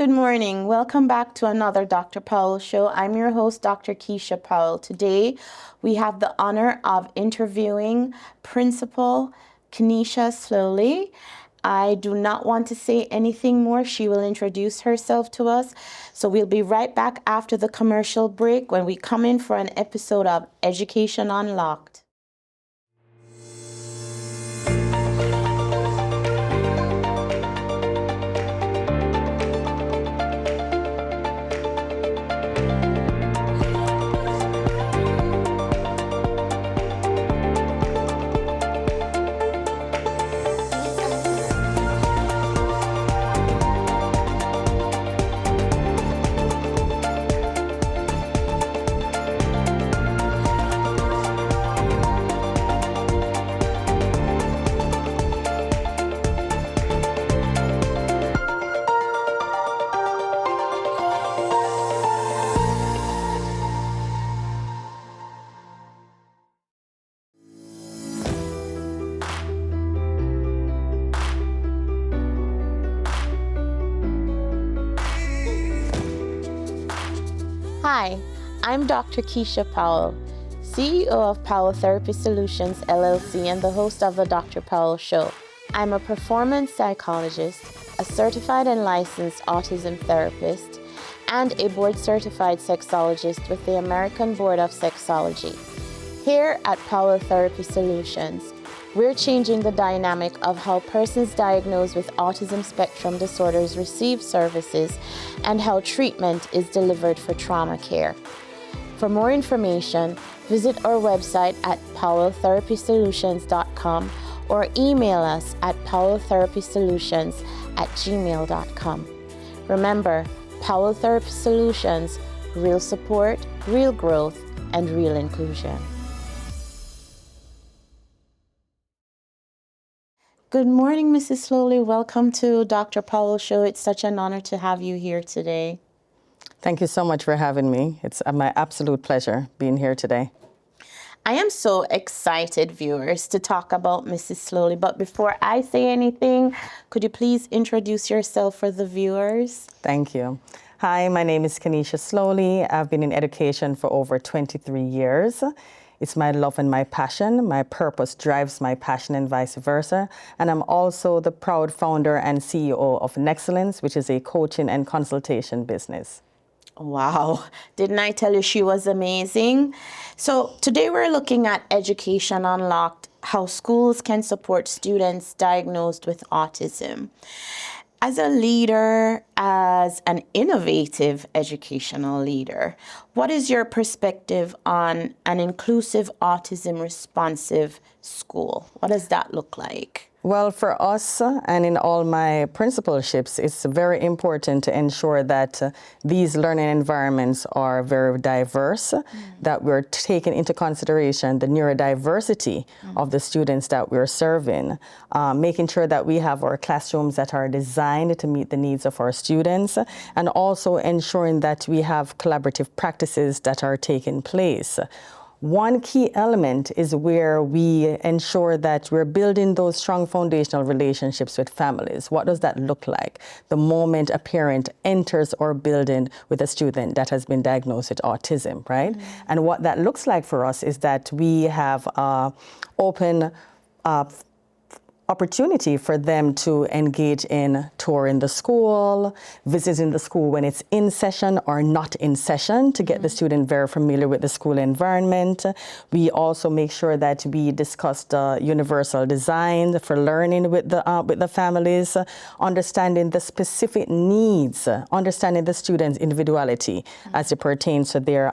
Good morning. Welcome back to another Dr. Powell Show. I'm your host, Dr. Keisha Powell. Today, we have the honor of interviewing Principal Kenneasha Sloley. I do not want to say anything more. She will introduce herself to us. So we'll be right back after the commercial break when we come in for an episode of Education Unlocked. Hi, I'm Dr. Keisha Powell, CEO of Powell Therapy Solutions, LLC, and the host of the Dr. Powell Show. I'm a performance psychologist, a certified and licensed autism therapist, and a board-certified sexologist with the American Board of Sexology. Here at Powell Therapy Solutions, we're changing the dynamic of how persons diagnosed with autism spectrum disorders receive services and how treatment is delivered for trauma care. For more information, visit our website at powelltherapysolutions.com or email us at powelltherapysolutions@gmail.com. Remember, Powell Therapy Solutions, real support, real growth, and real inclusion. Good morning, Mrs. Sloley. Welcome to Dr. Powell Show. It's such an honor to have you here today. Thank you so much for having me. It's my absolute pleasure being here today. I am so excited, viewers, to talk about Mrs. Sloley. But before I say anything, could you please introduce yourself for the viewers? Thank you. Hi, my name is Kenneasha Sloley. I've been in education for over 23 years. It's my love and my passion. My purpose drives my passion and vice versa. And I'm also the proud founder and CEO of NeXellence, which is a coaching and consultation business. Wow, didn't I tell you she was amazing? So today we're looking at Education Unlocked, how schools can support students diagnosed with autism. As a leader, as an innovative educational leader, what is your perspective on an inclusive autism responsive school? What does that look like? Well, for us and in all my principalships, it's very important to ensure that these learning environments are very diverse, that we're taking into consideration the neurodiversity of the students that we're serving, making sure that we have our classrooms that are designed to meet the needs of our students, and also ensuring that we have collaborative practices that are taking place. One key element is where we ensure that we're building those strong foundational relationships with families. What does that look like? The moment a parent enters our building with a student that has been diagnosed with autism, right? And what that looks like for us is that we have open opportunity for them to engage in touring the school, visiting the school when it's in session or not in session to get the student very familiar with the school environment. We also make sure that we discuss the universal design for learning with the families, understanding the specific needs, understanding the student's individuality as it pertains to their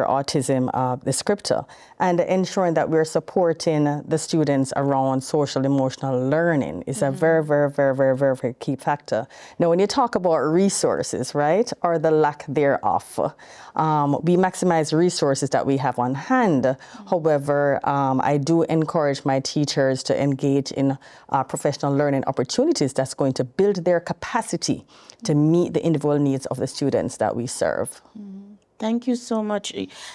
autism descriptor, and ensuring that we're supporting the students around social emotional learning is a very, very, very, very, very, very key factor. Now, when you talk about resources, right, or the lack thereof, we maximize resources that we have on hand. However, I do encourage my teachers to engage in professional learning opportunities that's going to build their capacity to meet the individual needs of the students that we serve. Thank you so much.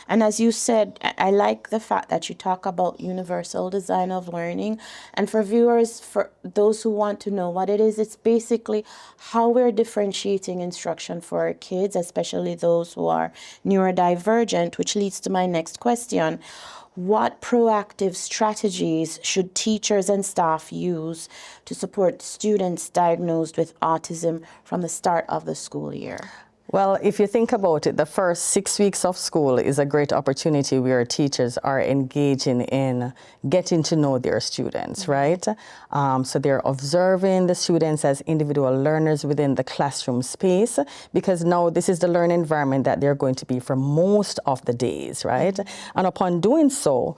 And as you said, I like the fact that you talk about universal design of learning. And for viewers, for those who want to know what it is, it's basically how we're differentiating instruction for our kids, especially those who are neurodivergent, which leads to my next question. What proactive strategies should teachers and staff use to support students diagnosed with autism from the start of the school year? Well, if you think about it, the first 6 weeks of school is a great opportunity where teachers are engaging in getting to know their students, right? So they're observing the students as individual learners within the classroom space, because now this is the learning environment that they're going to be for most of the days, right? And upon doing so,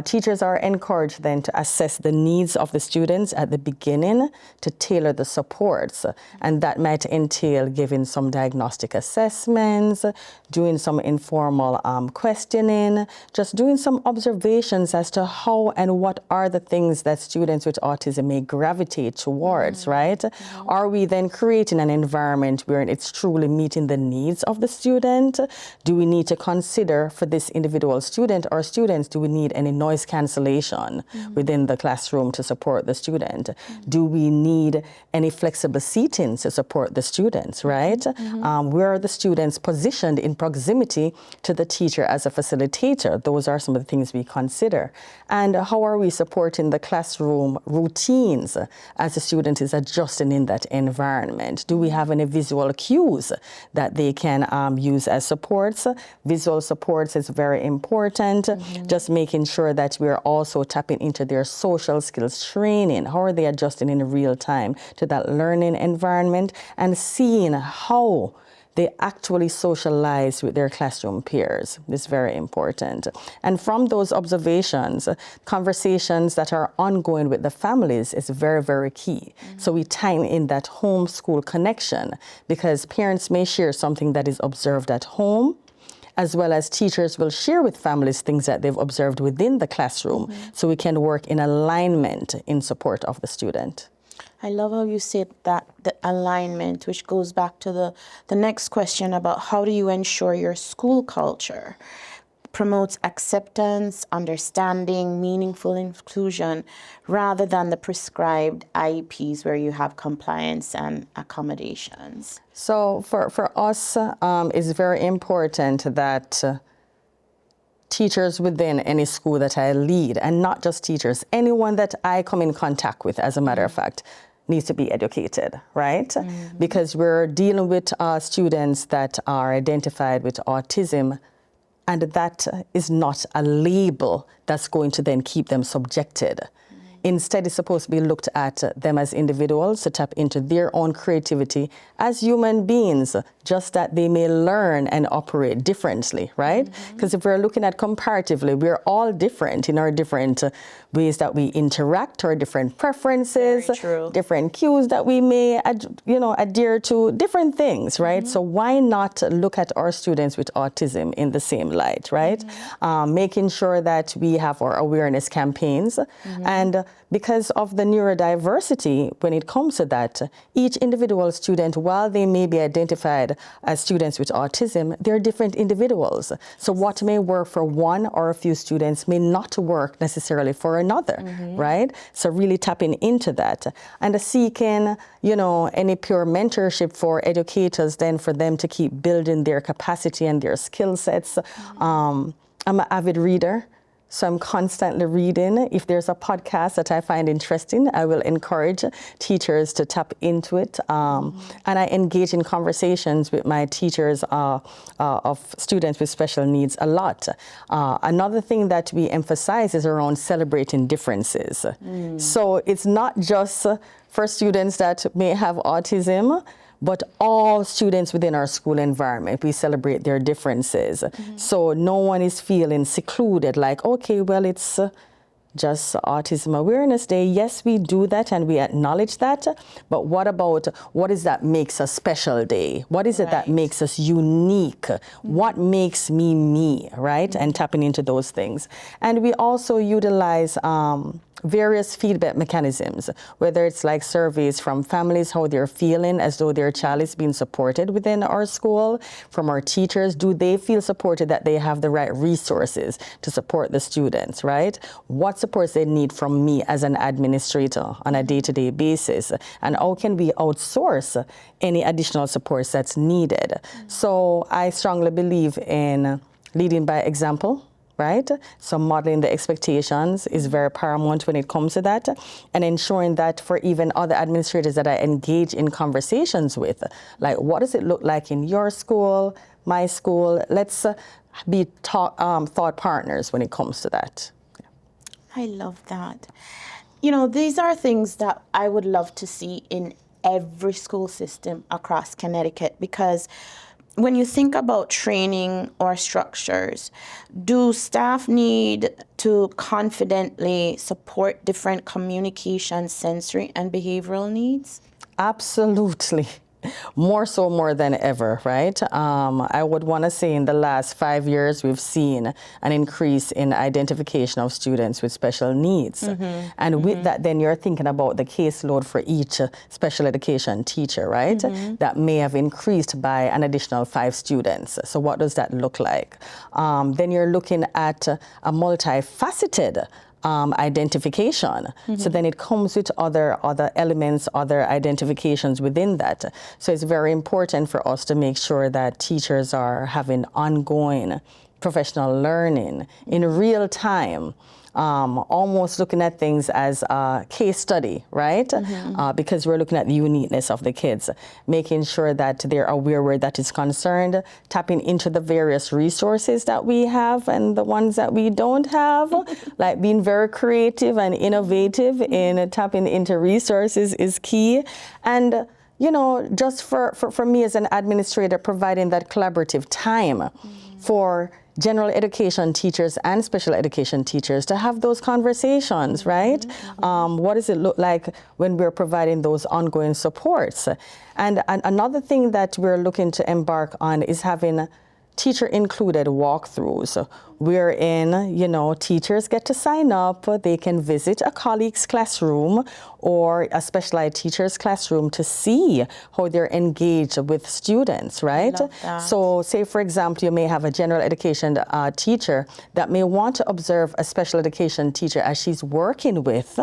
teachers are encouraged then to assess the needs of the students at the beginning to tailor the supports. And that might entail giving some diagnostic assessments, doing some informal questioning, just doing some observations as to how and what are the things that students with autism may gravitate towards, right? Are we then creating an environment where it's truly meeting the needs of the student? Do we need to consider for this individual student or students, do we need any noise cancellation within the classroom to support the student? Do we need any flexible seating to support the students, right? Where are the students positioned in proximity to the teacher as a facilitator? Those are some of the things we consider. And how are we supporting the classroom routines as the student is adjusting in that environment? Do we have any visual cues that they can use as supports? Visual supports is very important. Just making sure that we're also tapping into their social skills training. How are they adjusting in real time to that learning environment, and seeing how they actually socialize with their classroom peers. This is very important. And from those observations, conversations that are ongoing with the families is very, very key. So we tie in that home-school connection, because parents may share something that is observed at home, as well as teachers will share with families things that they've observed within the classroom, so we can work in alignment in support of the student. I love how you said that, the alignment, which goes back to the next question about how do you ensure your school culture promotes acceptance, understanding, meaningful inclusion, rather than the prescribed IEPs where you have compliance and accommodations. So for us, it's very important that teachers within any school that I lead, and not just teachers, anyone that I come in contact with, as a matter of fact, needs to be educated, right? Because we're dealing with students that are identified with autism, and that is not a label that's going to then keep them subjected. Instead, it's supposed to be looked at them as individuals to tap into their own creativity as human beings, just that they may learn and operate differently, right? Because if we're looking at comparatively, we're all different in our different ways that we interact, our different preferences, different cues that we may, adhere to, different things, right? So why not look at our students with autism in the same light, right? Making sure that we have our awareness campaigns, and because of the neurodiversity, when it comes to that, each individual student, while they may be identified as students with autism, they're different individuals. So what may work for one or a few students may not work necessarily for another, right? So really tapping into that, and seeking, any peer mentorship for educators, then for them to keep building their capacity and their skill sets. I'm an avid reader. So I'm constantly reading. If there's a podcast that I find interesting, I will encourage teachers to tap into it. And I engage in conversations with my teachers of students with special needs a lot. Another thing that we emphasize is around celebrating differences. So it's not just for students that may have autism, but all students within our school environment, we celebrate their differences. So no one is feeling secluded, like, okay, well, it's just Autism Awareness Day. Yes, we do that and we acknowledge that, but what about, what is that makes a special day? What is it that makes us unique? What makes me me, right? And tapping into those things. And we also utilize various feedback mechanisms, whether it's like surveys from families, how they're feeling as though their child is being supported within our school, from our teachers, do they feel supported, that they have the right resources to support the students, right? What supports they need from me as an administrator on a day-to-day basis, and how can we outsource any additional supports that's needed? So I strongly believe in leading by example, right? So modeling the expectations is very paramount when it comes to that, and ensuring that for even other administrators that I engage in conversations with, like, what does it look like in your school, my school? Let's be thought partners when it comes to that. I love that. You know, these are things that I would love to see in every school system across Connecticut, because when you think about training or structures, do staff need to confidently support different communication, sensory, and behavioral needs? Absolutely. More than ever, right? I would want to say in the last 5 years, we've seen an increase in identification of students with special needs. And with that, then you're thinking about the caseload for each special education teacher, right? That may have increased by an additional 5 students. So what does that look like? Then you're looking at a multifaceted identification. So then it comes with other elements, other identifications within that. So it's very important for us to make sure that teachers are having ongoing professional learning in real time, almost looking at things as a case study, right? Because we're looking at the uniqueness of the kids, making sure that they're aware where that is concerned, tapping into the various resources that we have and the ones that we don't have, like being very creative and innovative in tapping into resources is key. And you know, just for me as an administrator, providing that collaborative time for general education teachers and special education teachers to have those conversations, right? What does it look like when we're providing those ongoing supports? And another thing that we're looking to embark on is having teacher-included walkthroughs, wherein, you know, teachers get to sign up, they can visit a colleague's classroom or a specialized teacher's classroom to see how they're engaged with students, right? So say, for example, you may have a general education teacher that may want to observe a special education teacher as she's working with,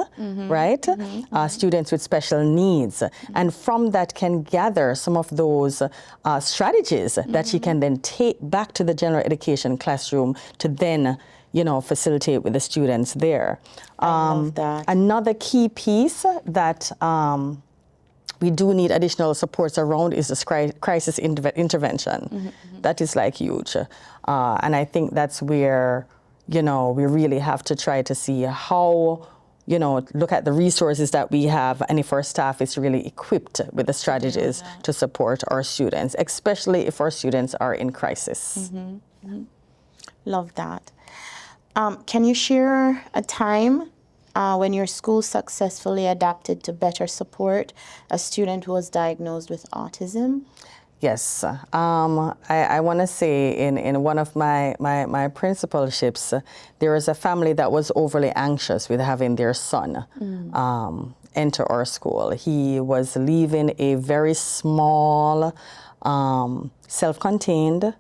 right? Students with special needs. And from that can gather some of those strategies that she can then take back to the general education classroom to then, you know, facilitate with the students there. I love that. Another key piece that we do need additional supports around is the crisis intervention. That is like huge. And I think that's where, you know, we really have to try to see how, you know, look at the resources that we have and if our staff is really equipped with the strategies to support our students, especially if our students are in crisis. Love that. Can you share a time when your school successfully adapted to better support a student who was diagnosed with autism? Yes. I want to say in one of my principalships, there was a family that was overly anxious with having their son enter our school. He was leaving a very small, self-contained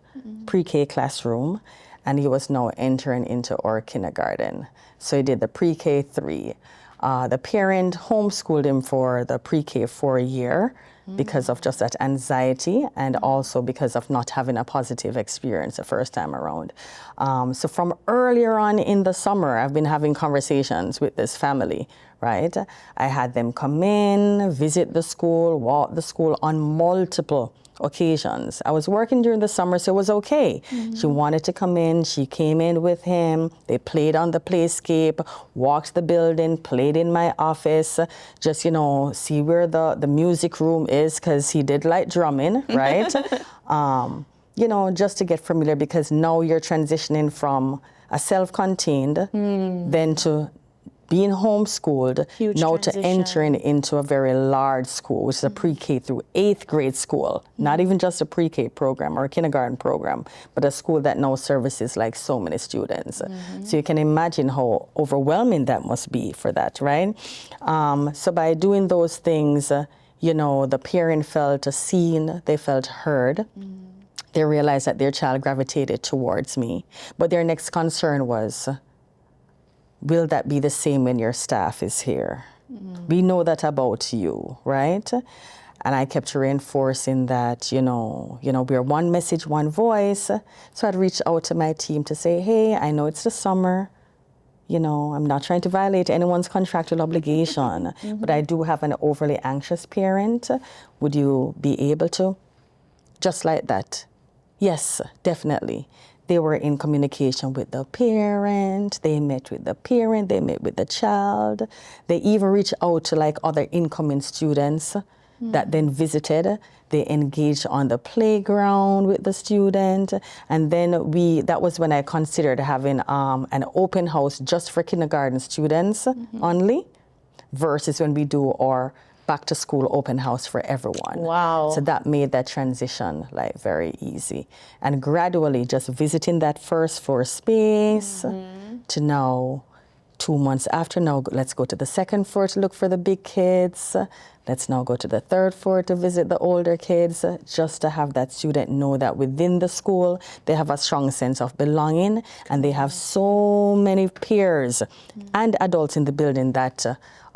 pre-K classroom, and he was now entering into our kindergarten. So he did the pre-K 3. The parent homeschooled him for the pre-K 4 year because of just that anxiety and also because of not having a positive experience the first time around. So from earlier on in the summer, I've been having conversations with this family, right? I had them come in, visit the school, walk the school on multiple occasions. I was working during the summer, so it was okay. She wanted to come in. She came in with him. They played on the playscape, walked the building, played in my office, just, you know, see where the music room is, because he did like drumming, right? You know, just to get familiar, because now you're transitioning from a self-contained then to being homeschooled, Huge now transition. to entering into a very large school, which is a pre-K through 8th grade school, not even just a pre-K program or a kindergarten program, but a school that now services like so many students. So you can imagine how overwhelming that must be for that, right? So by doing those things, you know, the parent felt seen, they felt heard. They realized that their child gravitated towards me. But their next concern was, will that be the same when your staff is here? We know that about you, right? And I kept reinforcing that, you know, we're one message, one voice. So I'd reach out to my team to say, hey, I know it's the summer. You know, I'm not trying to violate anyone's contractual obligation, but I do have an overly anxious parent. Would you be able to? Just like that. Yes, definitely. They were in communication with the parent, they met with the parent, they met with the child. They even reached out to like other incoming students that then visited. They engaged on the playground with the student. And then that was when I considered having an open house just for kindergarten students only, versus when we do our back to school open house for everyone. Wow. So that made that transition like very easy. And gradually just visiting that first floor space to now 2 months after, now let's go to the second floor to look for the big kids. Let's now go to the third floor to visit the older kids, just to have that student know that within the school, they have a strong sense of belonging, and they have so many peers and adults in the building that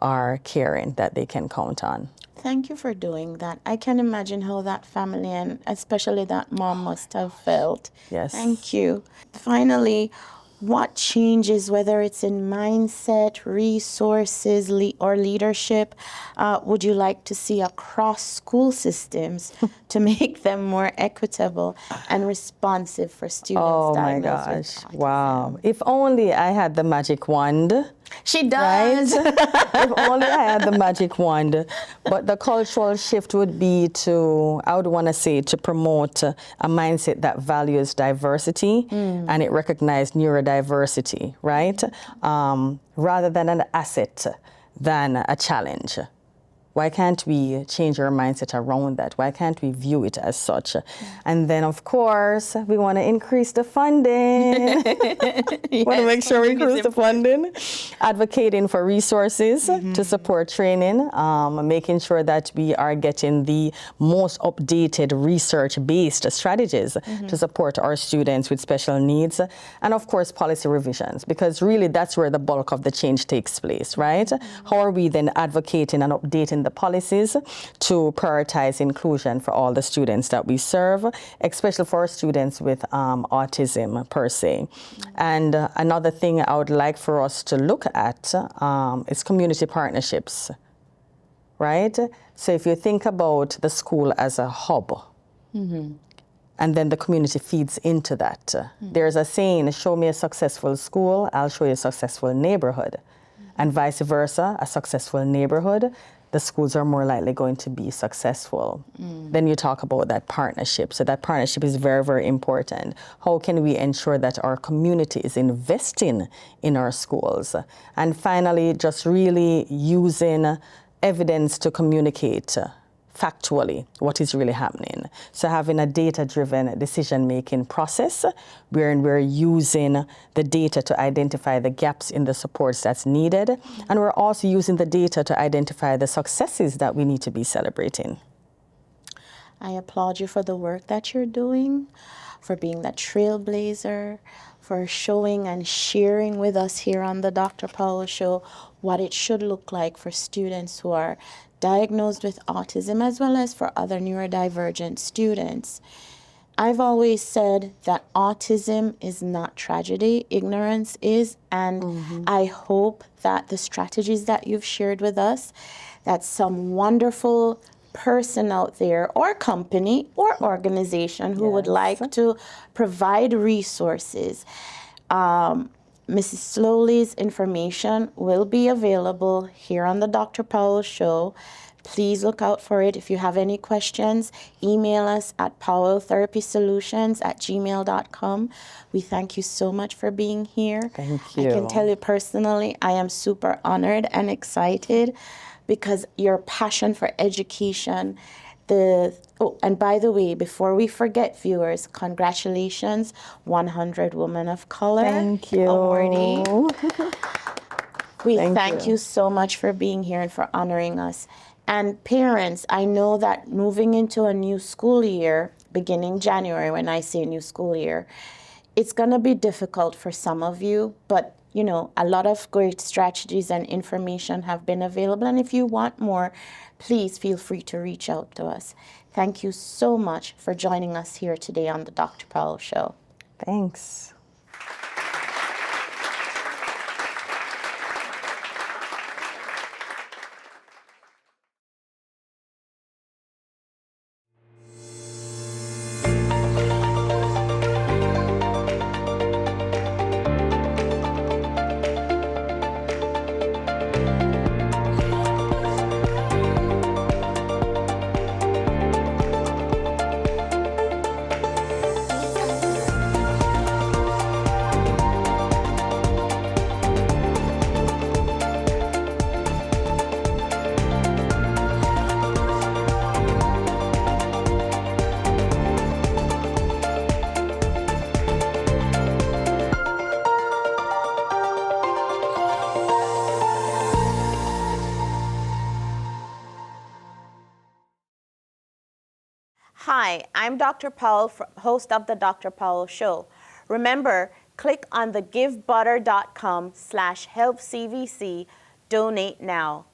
are caring, that they can count on. Thank you for doing that. I can imagine how that family and especially that mom must have felt. Yes. Thank you. Finally, what changes, whether it's in mindset, resources, or leadership, would you like to see across school systems to make them more equitable and responsive for students diagnosed with autism? Wow. If only I had the magic wand. She does. Right? If only I had the magic wand. But the cultural shift would be to, I would want to say, to promote a mindset that values diversity and it recognizes neurodiversity, right? Rather than an asset than a challenge. Why can't we change our mindset around that? Why can't we view it as such? And then, of course, we want to increase the funding. Want to make sure we increase the funding. Advocating for resources to support training, making sure that we are getting the most updated research-based strategies to support our students with special needs. And, of course, policy revisions, because really that's where the bulk of the change takes place, right? How are we then advocating and updating the policies to prioritize inclusion for all the students that we serve, especially for students with autism per se. And another thing I would like for us to look at is community partnerships, right? So if you think about the school as a hub, and then the community feeds into that. There's a saying, show me a successful school, I'll show you a successful neighborhood. And vice versa, a successful neighborhood, the schools are more likely going to be successful. Then you talk about that partnership. So that partnership is very, very important. How can we ensure that our community is investing in our schools? And finally, just really using evidence to communicate factually what is really happening. So having a data-driven decision-making process wherein we're using the data to identify the gaps in the supports that's needed, and we're also using the data to identify the successes that we need to be celebrating. I applaud you for the work that you're doing, for being that trailblazer, for showing and sharing with us here on the Dr. Powell Show what it should look like for students who are diagnosed with autism, as well as for other neurodivergent students. I've always said that autism is not tragedy, ignorance is, and I hope that the strategies that you've shared with us, that some wonderful person out there or company or organization who would like to provide resources. Mrs. Sloley's information will be available here on the Dr. Powell Show. Please look out for it. If you have any questions, email us at powelltherapysolutions@gmail.com. We thank you so much for being here. Thank you. I can tell you personally, I am super honored and excited because your passion for education, and by the way, before we forget, viewers, congratulations, 100 Women of Color. Thank you. Awardee. We thank you. you so much for being here and for honoring us. And parents, I know that moving into a new school year, beginning January, when I say new school year, it's going to be difficult for some of you, but you know, a lot of great strategies and information have been available. And if you want more, please feel free to reach out to us. Thank you so much for joining us here today on the Dr. Powell Show. Thanks. Hi, I'm Dr. Powell, host of the Dr. Powell Show. Remember, click on the givebutter.com/helpcvc, donate now.